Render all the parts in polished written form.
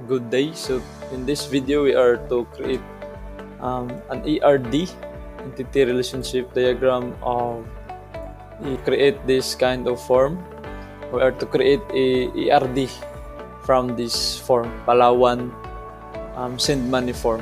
Good day. So in this video, we are to create an ERD, entity relationship diagram of create this kind of form. We are to create a ERD from this form, Palawan send money form.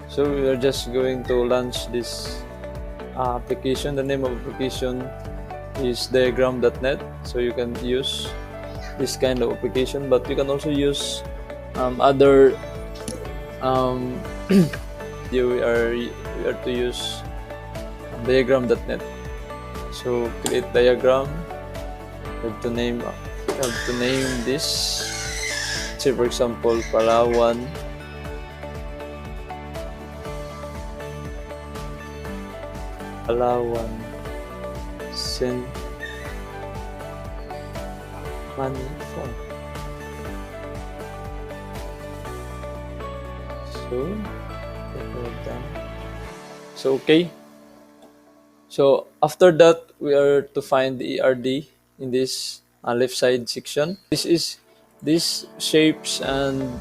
So we are just going to launch this application. The name of application is diagram.net. So you can use this kind of application, but you can also use other we are to use diagram.net. So create diagram. We have to name this. Say for example, Palawan send money form. So okay. So after that, we are to find the ERD in this left side section. These shapes and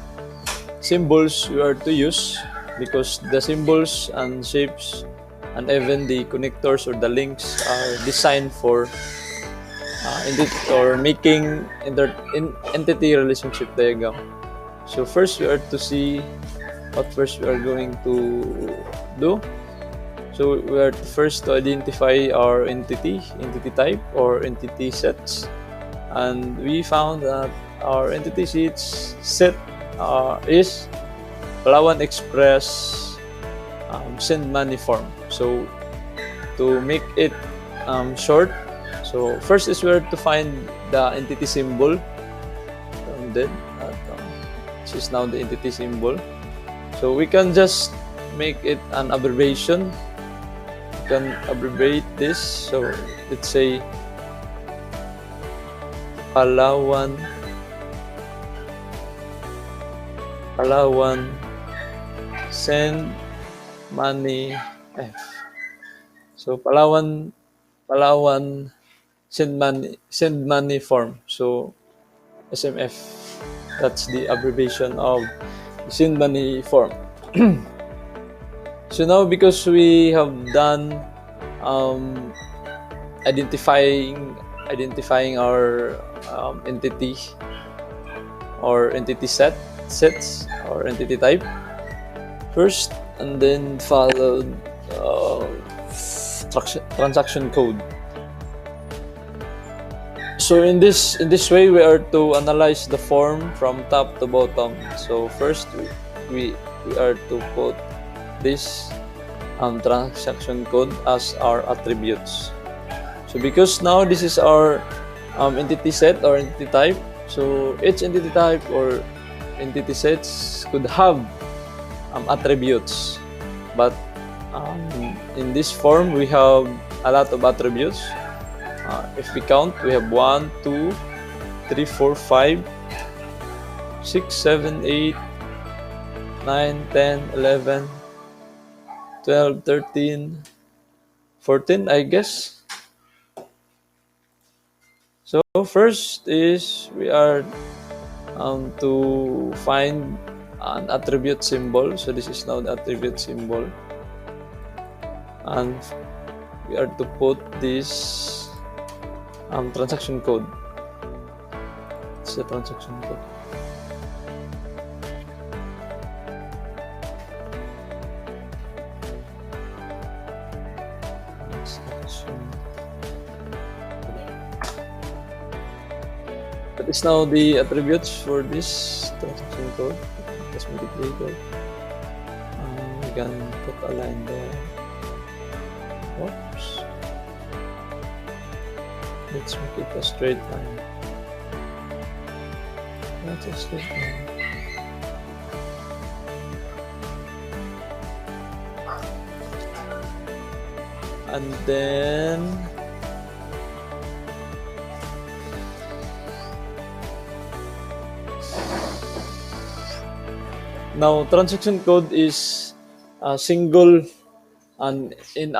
symbols we are to use because the symbols and shapes and even the connectors or the links are designed for making entity relationship diagram. So first we are to see what first we are going to do. So we are first to identify our entity type or entity sets, and we found that our entity set is Palawan Express send money form. So to make it short, so first is where to find the entity symbol. And then this is now the entity symbol. So we can just make it an abbreviation. You can abbreviate this. So let's say Palawan send money F. So Palawan send money form. So SMF. That's the abbreviation of send money form. So now because we have done identifying our entity or entity sets or entity type first, and then followed transaction code. So in this way, we are to analyze the form from top to bottom. So first we are to put this transaction code as our attributes. So because now this is our entity set or entity type, so each entity type or entity sets could have attributes, but in this form we have a lot of attributes. If we count, we have 1, 2, 3, 4, 5, 6, 7, 8, 9, 10, 11, 12, 13, 14, I guess. So first is we are to find an attribute symbol. So this is now the attribute symbol, and we are to put this transaction code. It's the transaction code. That is now the attributes for this transaction code. Let's make it bigger. We can put a line there. Oops. Let's make it a straight line. That's a straight line. And then now transaction code is a single, and in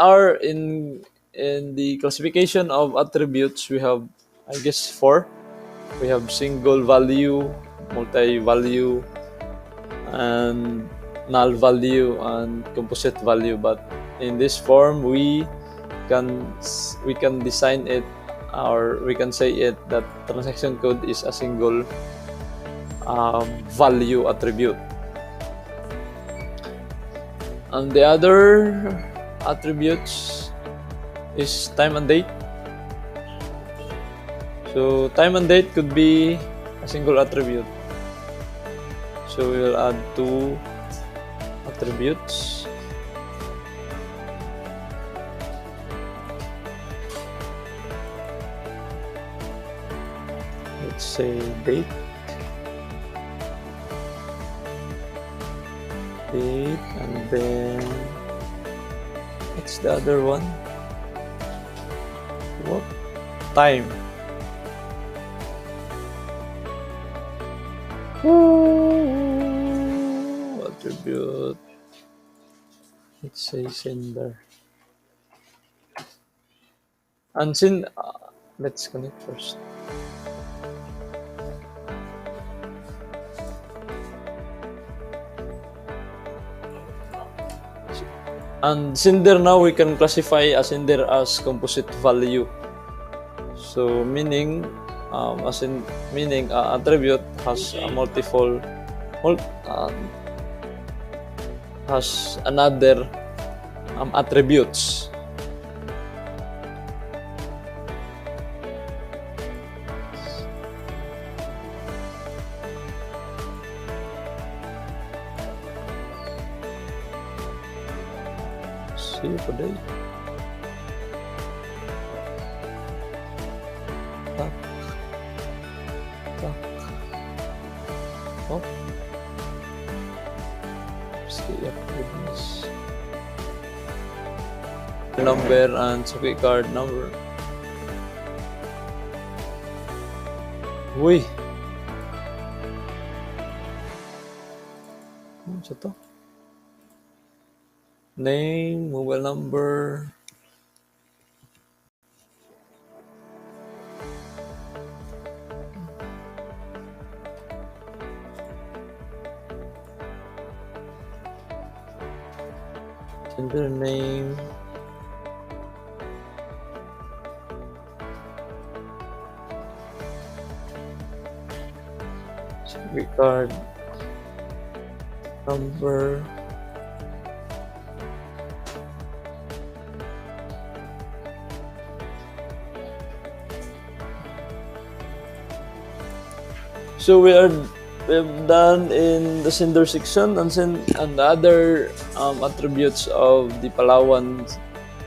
the classification of attributes we have, I guess, 4. We have single value, multi-value, and null value and composite value. But in this form, can we can design it, or we can say it that transaction code is a single value attribute. And the other attributes is time and date. So time and date could be a single attribute. So we will add two attributes. Let's say date. And then what's the other one? What? Time. Attribute. Let's say sender. And let's connect first. And sender, now we can classify a sender as composite value. So meaning attribute has a has another attributes. See you today. Tak. Oh. See goodness. Number and Suki card number. Uy. Ano siya to? Name, mobile number. Sender name. Secret card number. So we've done in the sender section, and the other attributes of the Palawan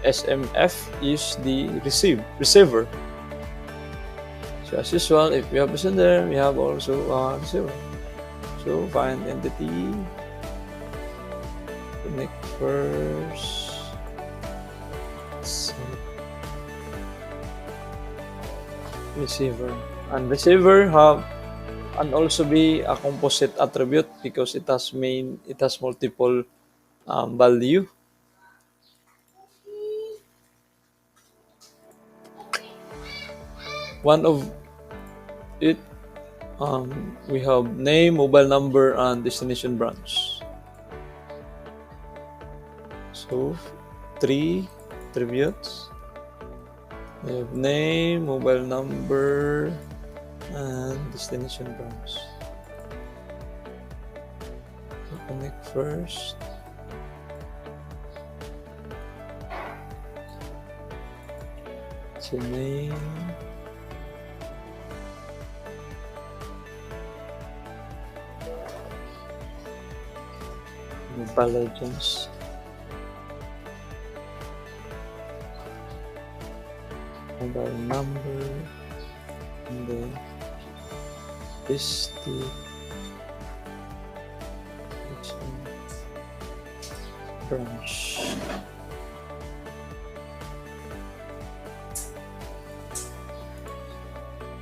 SMF is the receiver. So as usual, if we have a sender, we have also a receiver. So find entity, connect first. Receiver, and receiver and also be a composite attribute because it has multiple value. One of it, we have name, mobile number, and destination branch. So 3 attributes. We have name, mobile number, and destination branch. So connect first. So name. Mobile Legends. Mobile number, and then this branch.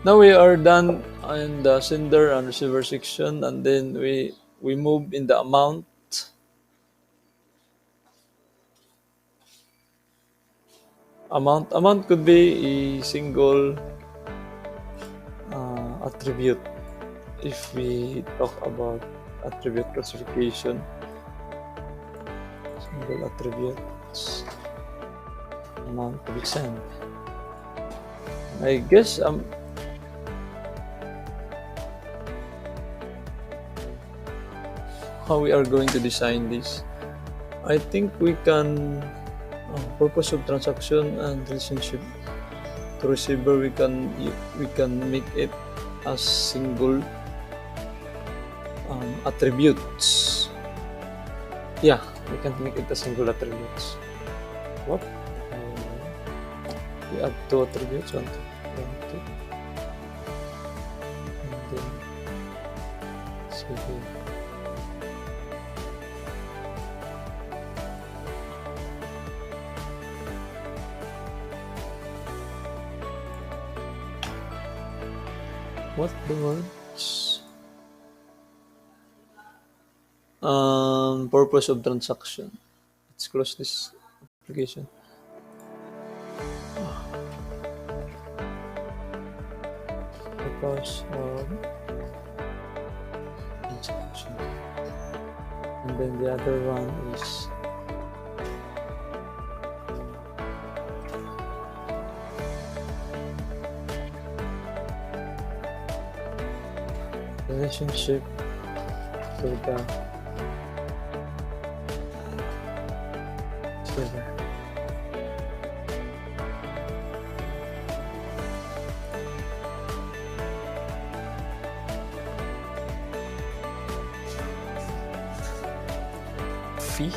Now we are done in the sender and receiver section, and then we move in the amount. Amount could be a single attribute if we talk about attribute classification. Single attributes. Amount to be sent. I guess how we are going to design this. I think we can purpose of transaction and relationship to receiver we can make it as single attributes. Yeah, we can make it as single attributes. What? We add two attributes, one, two, and then see here. What the words? Purpose of transaction. Let's close this application. Purpose of transaction. And then the other one is relationship to the server. Fee.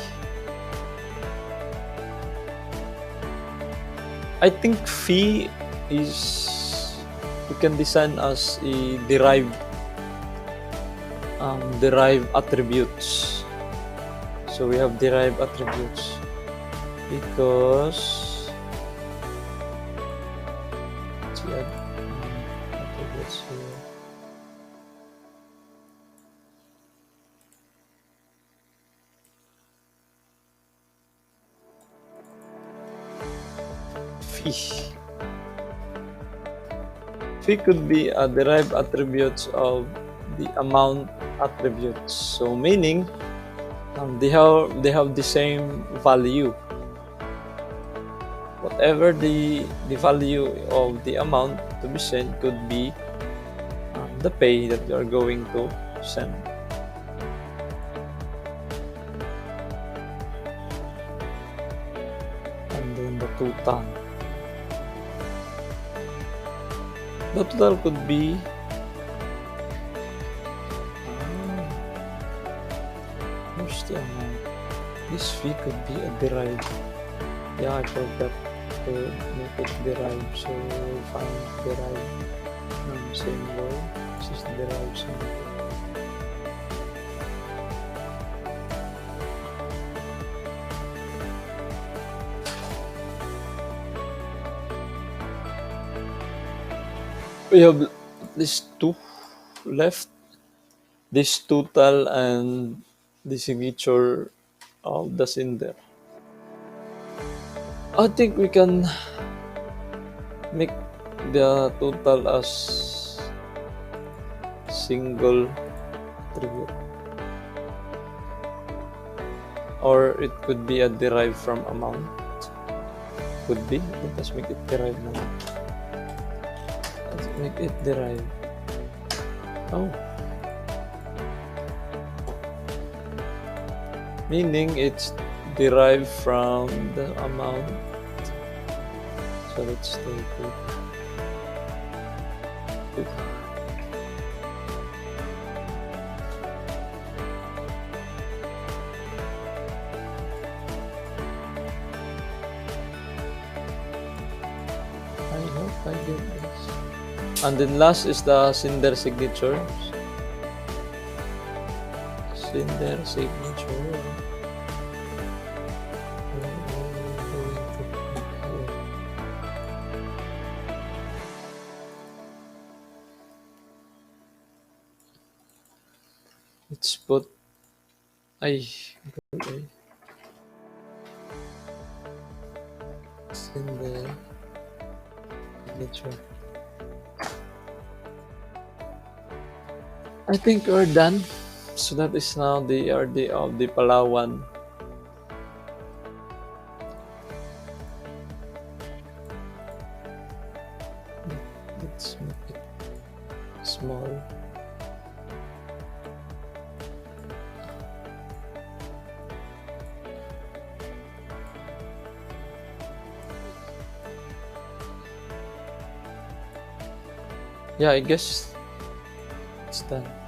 I think fee is we can design as a derived attributes. So we have derived attributes because let's see, attributes here. Fee. Fee could be a derived attributes of the amount attributes. So meaning they have the same value. Whatever the value of the amount to be sent could be the pay that you are going to send. And then the total. The total could be where's the amount? This fee could be a derived. Yeah, I forgot to make it derived. So we'll find derived symbol. This is the derived symbol. We have at least two left. This total and the signature of the sender. I think we can make the total as single attribute, or it could be a derived from amount. Could be. Let's make it derived now. Let's make it derived. Oh. Meaning it's derived from the amount. So let's take it. I hope I get this. And then last is the sender signature. Sender signature. Let's put sender signature. I think we're done. So that is now the ERD of the Palawan. Let's make it small. Yeah, I guess it's done.